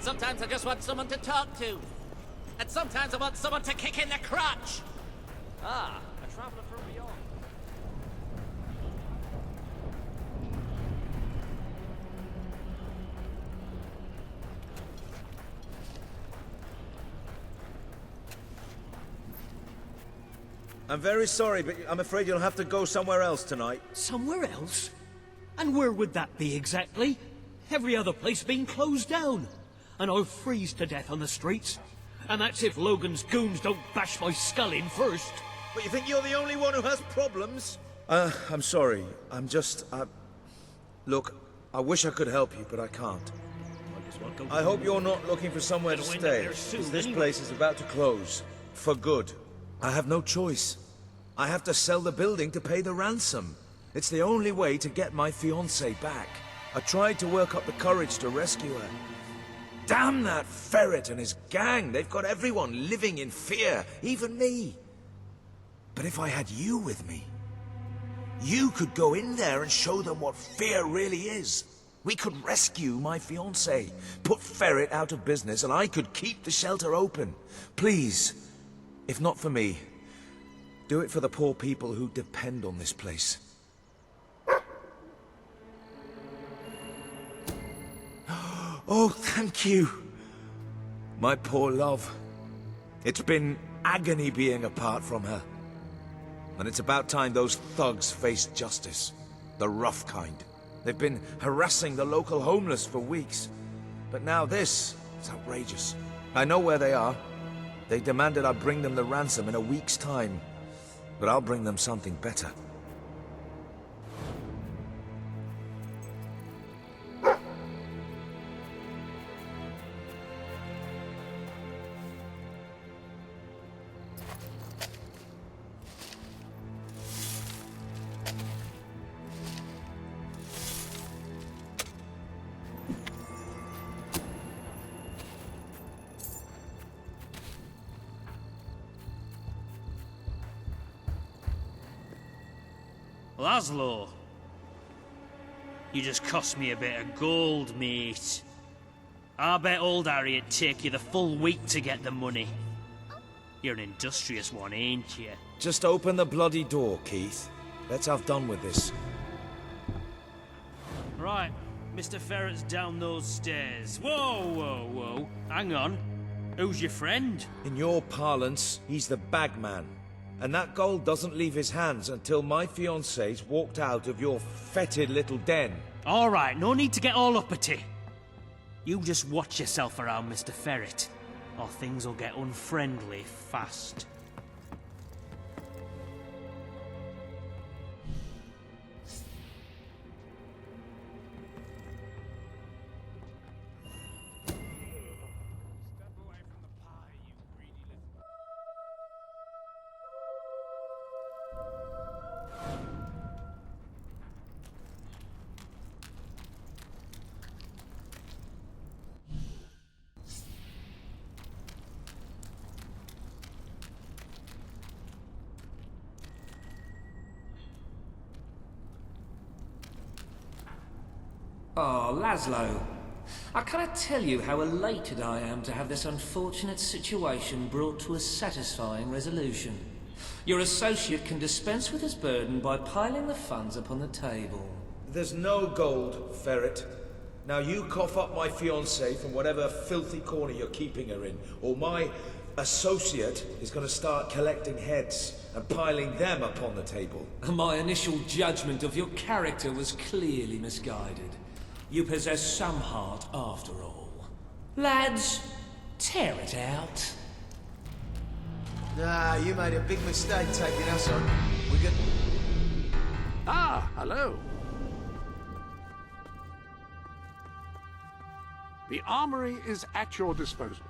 Sometimes I just want someone to talk to. And sometimes I want someone to kick in the crotch. Ah, a traveler from beyond. I'm very sorry, but I'm afraid you'll have to go somewhere else tonight. Somewhere else? And where would that be exactly? Every other place being closed down. And I'll freeze to death on the streets. And that's if Logan's goons don't bash my skull in first. But you think you're the only one who has problems? I'm sorry. I'm just, Look, I wish I could help you, but I can't. I hope you're not looking for somewhere to stay, because this place is about to close. For good. I have no choice. I have to sell the building to pay the ransom. It's the only way to get my fiancée back. I tried to work up the courage to rescue her. Damn that ferret and his gang! They've got everyone living in fear, even me. But if I had you with me, you could go in there and show them what fear really is. We could rescue my fiancée, put Ferret out of business, and I could keep the shelter open. Please, if not for me, do it for the poor people who depend on this place. Oh, thank you. My poor love. It's been agony being apart from her. And it's about time those thugs faced justice. The rough kind. They've been harassing the local homeless for weeks. But now this is outrageous. I know where they are. They demanded I bring them the ransom in a week's time. But I'll bring them something better. Laszlo, you just cost me a bit of gold, mate. I bet old Harry'd take you the full week to get the money. You're an industrious one, ain't you? Just open the bloody door, Keith. Let's have done with this. Right, Mr. Ferret's down those stairs. Whoa, whoa, whoa. Hang on. Who's your friend? In your parlance, he's the bagman. And that gold doesn't leave his hands until my fiancée's walked out of your fetid little den. All right, no need to get all uppity. You just watch yourself around, Mr. Ferret, or things will get unfriendly fast. Oh, Laszlo. I cannot tell you how elated I am to have this unfortunate situation brought to a satisfying resolution. Your associate can dispense with his burden by piling the funds upon the table. There's no gold, Ferret. Now you cough up my fiancée from whatever filthy corner you're keeping her in, or my associate is going to start collecting heads and piling them upon the table. My initial judgment of your character was clearly misguided. You possess some heart after all. Lads, tear it out. Nah, you made a big mistake taking us on. We got... Ah, hello. The armory is at your disposal.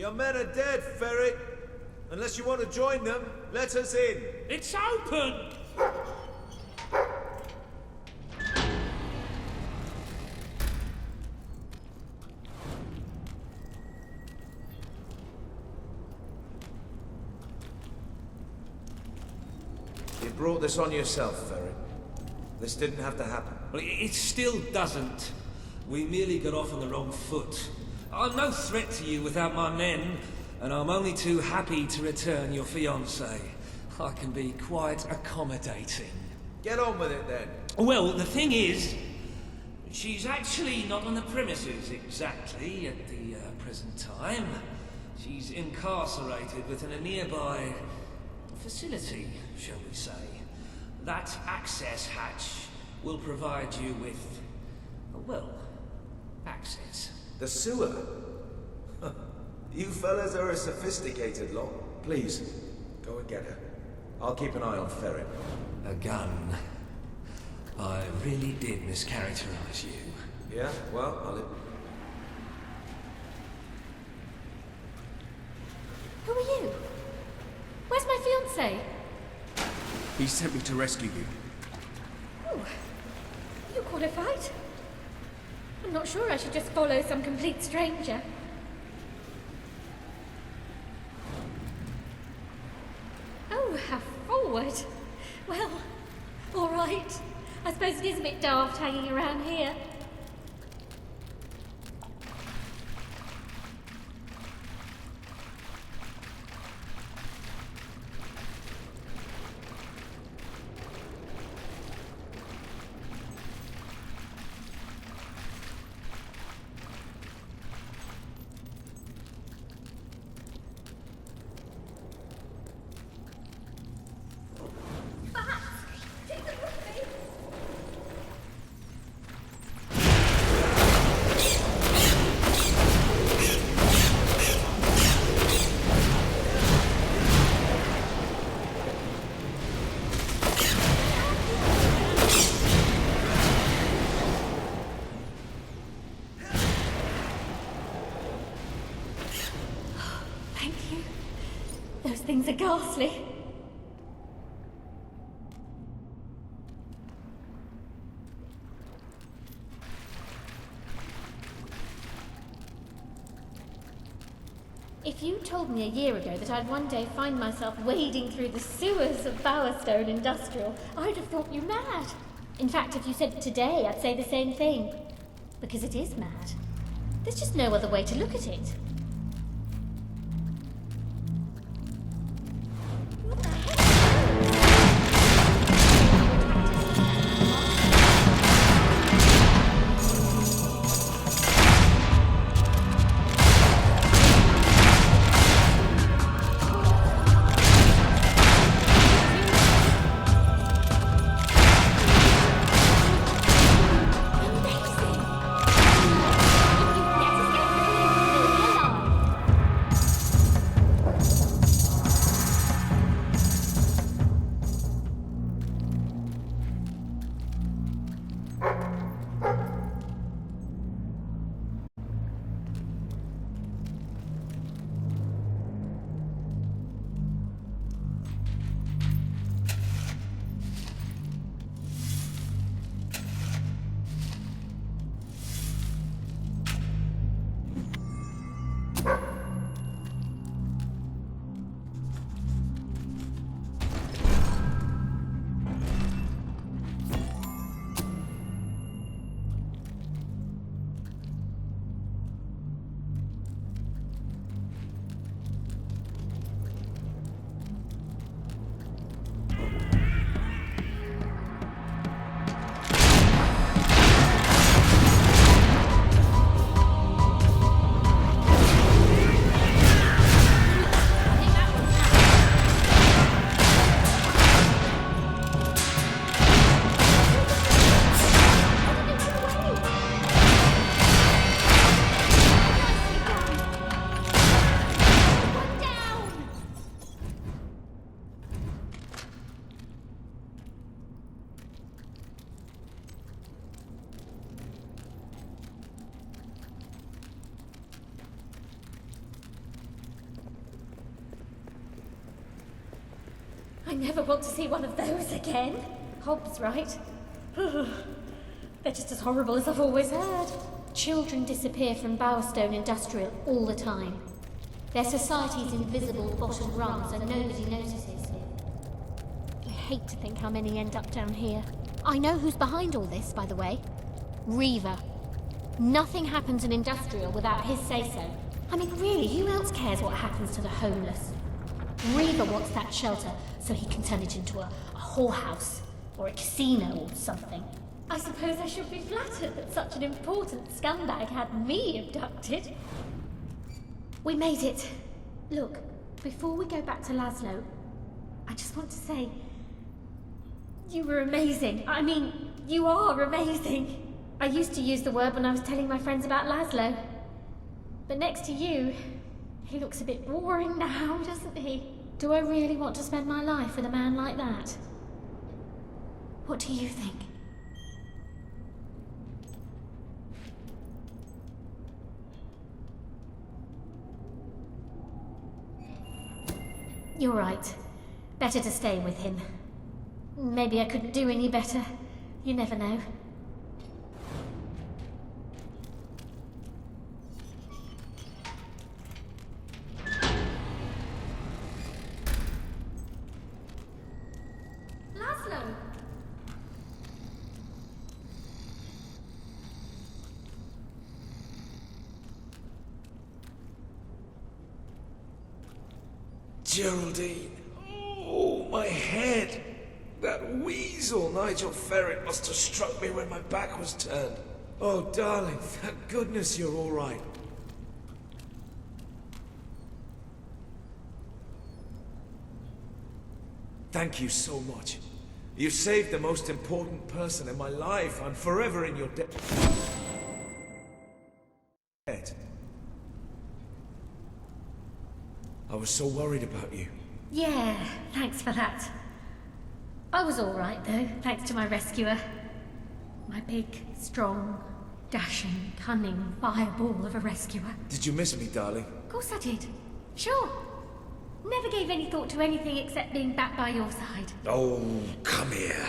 Your men are dead, Ferret. Unless you want to join them, let us in. It's open! You brought this on yourself, Ferret. This didn't have to happen. Well, it still doesn't. We merely got off on the wrong foot. I'm no threat to you without my men, and I'm only too happy to return your fiancée. I can be quite accommodating. Get on with it, then. Well, the thing is, she's actually not on the premises exactly at the present time. She's incarcerated within a nearby facility, shall we say. That access hatch will provide you with, well, access. The sewer? You fellas are a sophisticated lot. Please, go and get her. I'll keep an eye on Ferret. A gun. I really did mischaracterize you. Yeah? Well, I'll... Who are you? Where's my fiancé? He sent me to rescue you. Oh, you qualified? I'm not sure I should just follow some complete stranger. Oh, how forward. Well, all right. I suppose it is a bit daft hanging around here. Thank you. Those things are ghastly. If you told me a year ago that I'd one day find myself wading through the sewers of Bowerstone Industrial, I'd have thought you mad. In fact, if you said it today, I'd say the same thing. Because it is mad. There's just no other way to look at it. What the heck? Amazing! If you let us get through, we'll be alive. I never want to see one of those again. Hobbs, right? They're just as horrible as I've always heard. Children disappear from Bowerstone Industrial all the time. They're society's invisible bottom rung, so nobody notices. I hate to think how many end up down here. I know who's behind all this, by the way. Reaver. Nothing happens in Industrial without his say-so. I mean, really, who else cares what happens to the homeless? Reaver wants that shelter so he can turn it into a whorehouse or a casino or something. I suppose I should be flattered that such an important scumbag had me abducted. We made it. Look, before we go back to Laszlo, I just want to say, you were amazing. I mean, you are amazing. I used to use the word when I was telling my friends about Laszlo. But next to you, he looks a bit boring now, doesn't he? Do I really want to spend my life with a man like that? What do you think? You're right. Better to stay with him. Maybe I couldn't do any better. You never know. Laszlo! Geraldine. Oh, my head. That weasel Nigel Ferret must have struck me when my back was turned. Oh, darling, thank goodness you're all right. Thank you so much. You saved the most important person in my life. I'm forever in your debt. I was so worried about you. Yeah, thanks for that. I was all right, though, thanks to my rescuer. My big, strong, dashing, cunning fireball of a rescuer. Did you miss me, darling? Of course I did. Sure. Never gave any thought to anything except being back by your side. Oh, come here.